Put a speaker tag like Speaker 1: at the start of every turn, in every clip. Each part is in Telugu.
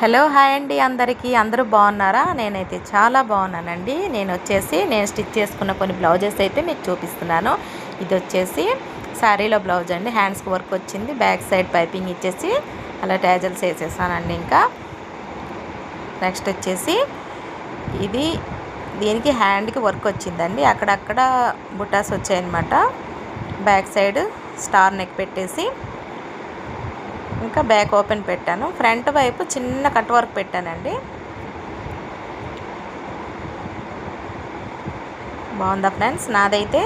Speaker 1: హలో హాయ్ అండి అందరికీ అందరూ బాగున్నారా? నేనైతే చాలా బాగున్నానండి. నేను స్టిచ్ చేసుకున్న కొన్ని బ్లౌజెస్ అయితే మీకు చూపిస్తున్నాను. ఇది వచ్చేసి శారీలో బ్లౌజ్ అండి. హ్యాండ్స్కి వర్క్ వచ్చింది. బ్యాక్ సైడ్ పైపింగ్ ఇచ్చేసి అలా ట్యాజల్స్ వేసేసానండి. ఇంకా నెక్స్ట్ వచ్చేసి దీనికి హ్యాండ్కి వర్క్ వచ్చిందండి. అక్కడక్కడ బుటాస్ వచ్చాయన్నమాట. బ్యాక్ సైడ్ స్టార్ నెక్ పెట్టేసి ఇంకా బ్యాక్ ఓపెన్ పెట్టాను. ఫ్రంట్ వైపు చిన్న కట్ వర్క్ పెట్టానండి. బాగుందా ఫ్రెండ్స్? నాదైతే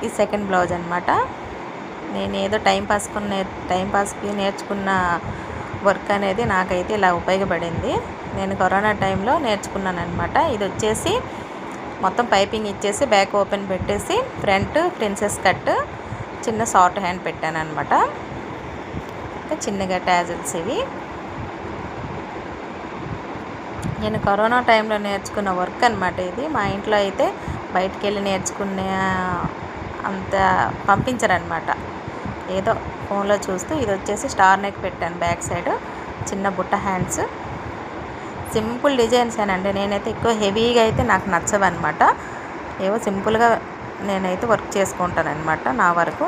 Speaker 1: ఈ సెకండ్ బ్లౌజ్ అనమాట. నేను ఏదో టైంపాస్కి నేర్చుకున్న వర్క్ అనేది నాకైతే ఇలా ఉపయోగపడింది. నేను కరోనా టైంలో నేర్చుకున్నాను అనమాట. ఇది వచ్చేసి మొత్తం పైపింగ్ ఇచ్చేసి బ్యాక్ ఓపెన్ పెట్టేసి ఫ్రంట్ ప్రిన్సెస్ కట్ చిన్న షార్ట్ హ్యాండ్ పెట్టాను అనమాట. చిన్నగా ట్యాజల్స్ ఇవి నేను కరోనా టైంలో నేర్చుకున్న వర్క్ అనమాట. ఇది మా ఇంట్లో అయితే బయటికి వెళ్ళి నేర్చుకునే అంత పంపించరనమాట. ఏదో ఫోన్లో చూస్తూ ఇది వచ్చేసి స్టార్ నెక్ పెట్టాను. బ్యాక్ సైడ్ చిన్న బుట్ట హ్యాండ్స్, సింపుల్ డిజైన్స్ ఏనండి. నేనైతే ఎక్కువ హెవీగా అయితే నాకు నచ్చవన్నమాట. ఏవో సింపుల్గా నేనైతే వర్క్ చేసుకుంటాను అనమాట. నా వరకు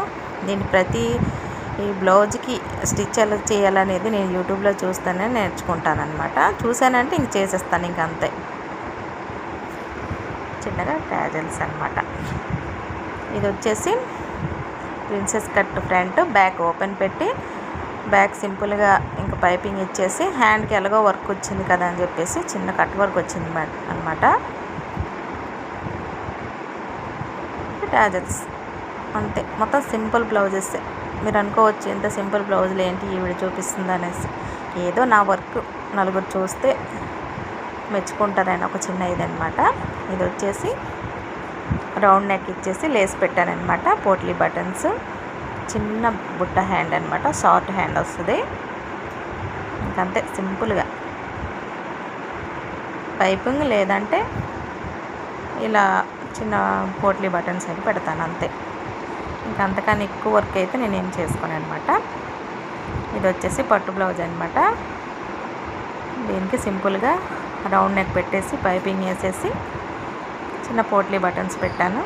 Speaker 1: ఈ బ్లౌజ్కి స్టిచ్ ఎలా చేయాలనేది నేను యూట్యూబ్లో చూస్తూనే నేర్చుకుంటాను అనమాట. చూసానంటే ఇంక చేసేస్తాను, ఇంక అంతే. చిన్నగా ట్యాజల్స్ అనమాట. ఇది వచ్చేసి princess cut front back open పెట్టి బ్యాక్ సింపుల్గా ఇంకా పైపింగ్ ఇచ్చేసి హ్యాండ్కి ఎలాగో వర్క్ వచ్చింది కదా అని చెప్పేసి చిన్న కట్ వర్క్ వచ్చింది అనమాట. ట్యాజల్స్ అంతే. మొత్తం సింపుల్ బ్లౌజెస్. మీరు అనుకోవచ్చు ఇంత సింపుల్ బ్లౌజులు ఏంటి ఈవిడ చూపిస్తుంది అనేసి. ఏదో నా వర్క్ నలుగురు చూస్తే మెచ్చుకుంటారని ఒక చిన్న ఇదనమాట. ఇది వచ్చేసి రౌండ్ నెక్ ఇచ్చేసి లేస్ పెట్టానమాట. పోట్లీ బటన్స్, చిన్న బుట్ట హ్యాండ్ అనమాట. షార్ట్ హ్యాండ్ వస్తుంది. ఇంకంతే సింపుల్గా పైపింగ్ లేదంటే ఇలా చిన్న పోట్లీ బటన్స్ అయితే పెడతాను, అంతే. ఇంకా అంతకన్నా ఎక్కువ వర్క్ అయితే నేనేం చేసుకోను అనమాట. ఇది వచ్చేసి పట్టు బ్లౌజ్ అనమాట. దీనికి సింపుల్గా రౌండ్ నెక్ పెట్టేసి పైపింగ్ వేసేసి చిన్న పోట్లీ బటన్స్ పెట్టాను.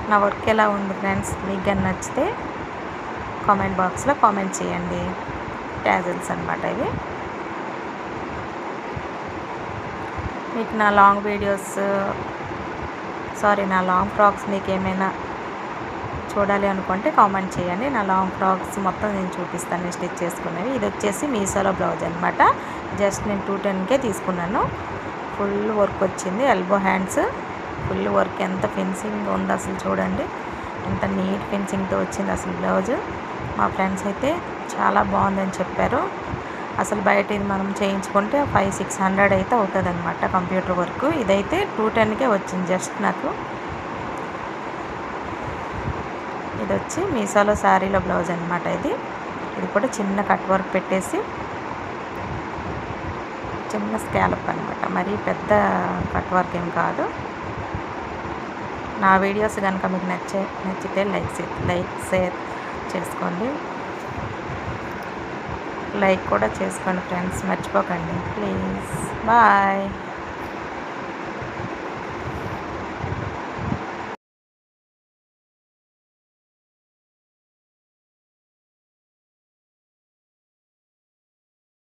Speaker 1: నా వర్క్ ఎలా ఉంది ఫ్రెండ్స్? మీకు కానీ నచ్చితే కామెంట్ బాక్స్లో కామెంట్ చేయండి. ట్యాజల్స్ అనమాట ఇవి. మీకు నా లాంగ్ ఫ్రాక్స్ మీకు ఏమైనా చూడాలి అనుకుంటే కామెంట్ చేయండి. నా లాంగ్ ఫ్రాక్స్ మొత్తం నేను చూపిస్తాను స్టిచ్ చేసుకునేవి. ఇది వచ్చేసి మీషోలో బ్లౌజ్ అనమాట. జస్ట్ నేను 210కే తీసుకున్నాను. ఫుల్ వర్క్ వచ్చింది. Elbow hands full work. ఎంత ఫినిషింగ్ ఉందో అసలు చూడండి. ఎంత నీట్ ఫినిషింగ్తో వచ్చింది అసలు బ్లౌజ్. మా ఫ్రెండ్స్ అయితే చాలా బాగుందని చెప్పారు. అసలు బయట ఇది మనం చేయించుకుంటే 500-600 అయితే అవుతుంది అనమాట కంప్యూటర్ వర్క్. ఇదైతే 210కే వచ్చింది జస్ట్ నాకు. ఇది వచ్చి మీషోలో శారీలో బ్లౌజ్ అనమాట. ఇది కూడా చిన్న కట్ వర్క్ పెట్టేసి చిన్న స్కాలప్ అనమాట. మరీ పెద్ద కట్ వర్క్ ఏం కాదు. నా వీడియోస్ కనుక మీకు నచ్చితే లైక్ షేర్ చేసుకోండి. లైక్ కూడా చేసుకోండి ఫ్రెండ్స్, మర్చిపోకండి ప్లీజ్. బాయ్.